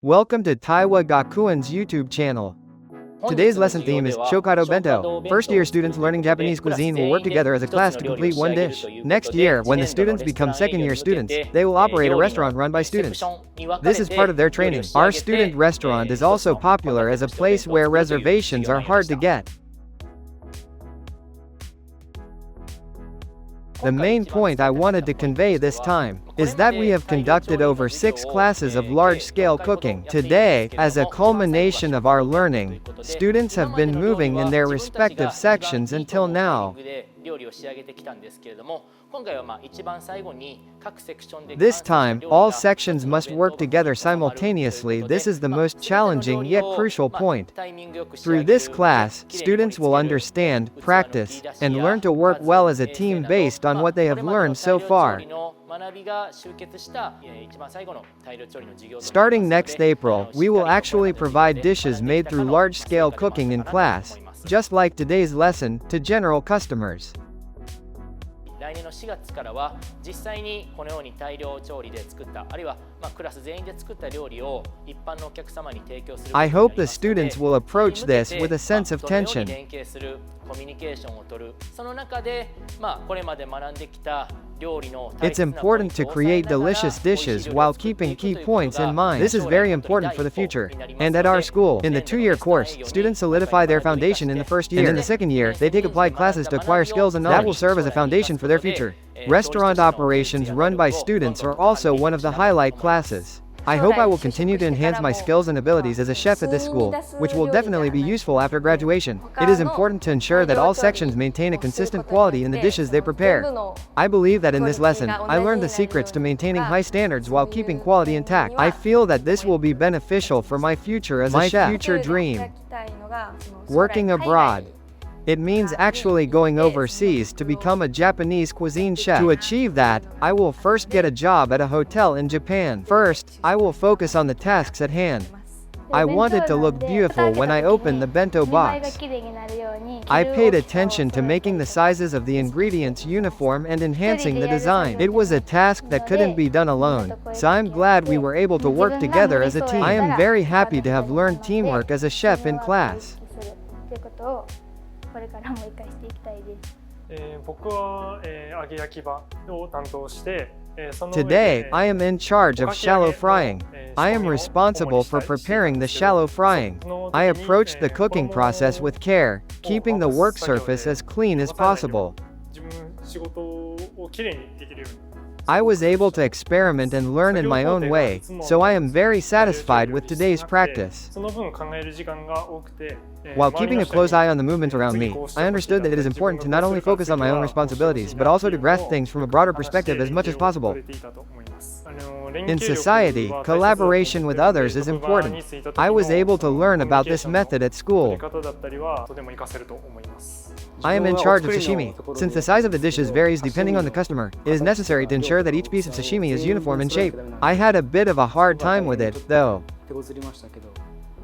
Welcome to Taiwa Gakuen's YouTube channel. Today's lesson theme is Shokado Bento. First-year students learning Japanese cuisine will work together as a class to complete one dish. Next year, when the students become second-year students, they will operate a restaurant run by students. This is part of their training. Our student restaurant is also popular as a place where reservations are hard to get. The main point I wanted to convey this time is that we have conducted over 6 classes of large-scale cooking. Today, as a culmination of our learning, students have been moving in their respective sections until now. This time, all sections must work together simultaneously. This is the most challenging yet crucial point. Through this class, students will understand, practice, and learn to work well as a team based on what they have learned so far. Starting next April, we will actually provide dishes made through large-scale cooking in class, just like today's lesson, to general customers. I hope the students will approach this with a sense of tension. It's important to create delicious dishes while keeping key points in mind. This is very important for the future. And at our school, in the 2-year course, students solidify their foundation in the first year. And in the second year, they take applied classes to acquire skills and knowledge that will serve as a foundation for their future. Restaurant operations run by students are also one of the highlight classes. I hope I will continue to enhance my skills and abilities as a chef at this school, which will definitely be useful after graduation. It is important to ensure that all sections maintain a consistent quality in the dishes they prepare. I believe that in this lesson, I learned the secrets to maintaining high standards while keeping quality intact. I feel that this will be beneficial for my future as a chef. My future dream: working abroad. It means actually going overseas to become a Japanese cuisine chef. To achieve that, I will first get a job at a hotel in Japan. First, I will focus on the tasks at hand. I want it to look beautiful when I open the bento box. I paid attention to making the sizes of the ingredients uniform and enhancing the design. It was a task that couldn't be done alone, so I'm glad we were able to work together as a team. I am very happy to have learned teamwork as a chef in class. Today, I am in charge of shallow frying. I am responsible for preparing the shallow frying. I approached the cooking process with care, keeping the work surface as clean as possible. I was able to experiment and learn in my own way, so I am very satisfied with today's practice. While keeping a close eye on the movements around me, I understood that it is important to not only focus on my own responsibilities but also to grasp things from a broader perspective as much as possible. In society, collaboration with others is important. I was able to learn about this method at school. I am in charge of sashimi. Since the size of the dishes varies depending on the customer, it is necessary to ensure that each piece of sashimi is uniform in shape. I had a bit of a hard time with it, though.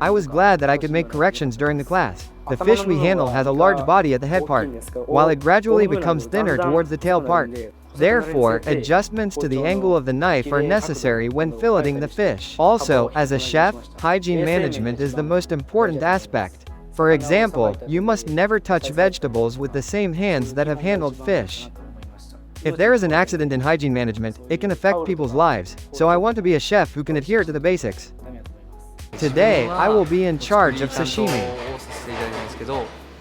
I was glad that I could make corrections during the class. The fish we handle has a large body at the head part, while it gradually becomes thinner towards the tail part. Therefore, adjustments to the angle of the knife are necessary when filleting the fish. Also, as a chef, hygiene management is the most important aspect. For example, you must never touch vegetables with the same hands that have handled fish. If there is an accident in hygiene management, it can affect people's lives, so I want to be a chef who can adhere to the basics. Today, I will be in charge of sashimi.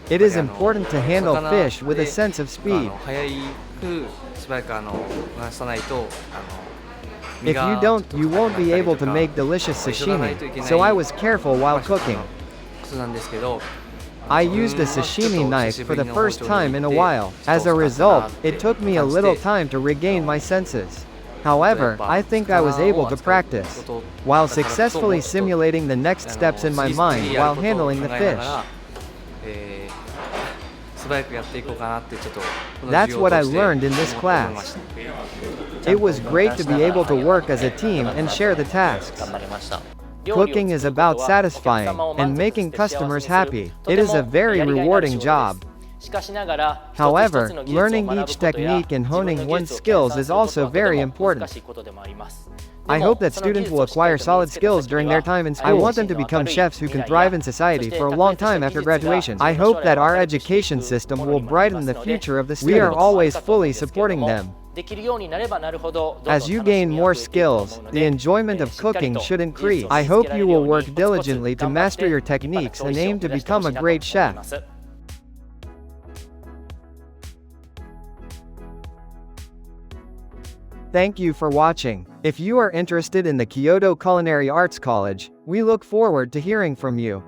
It is important to handle fish with a sense of speed. If you don't, you won't be able to make delicious sashimi, so I was careful while cooking. I used a sashimi knife for the first time in a while. As a result, it took me a little time to regain my senses. However, I think I was able to practice, while successfully simulating the next steps in my mind while handling the fish. That's what I learned in this class. It was great to be able to work as a team and share the tasks. Cooking is about satisfying and making customers happy. It is a very rewarding job. However, learning each technique and honing one's skills is also very important. I hope that students will acquire solid skills during their time in school. I want them to become chefs who can thrive in society for a long time after graduation. I hope that our education system will brighten the future of the students. We are always fully supporting them. As you gain more skills, the enjoyment of cooking should increase. I hope you will work diligently to master your techniques and aim to become a great chef. Thank you for watching. If you are interested in the Kyoto Culinary Arts College, we look forward to hearing from you.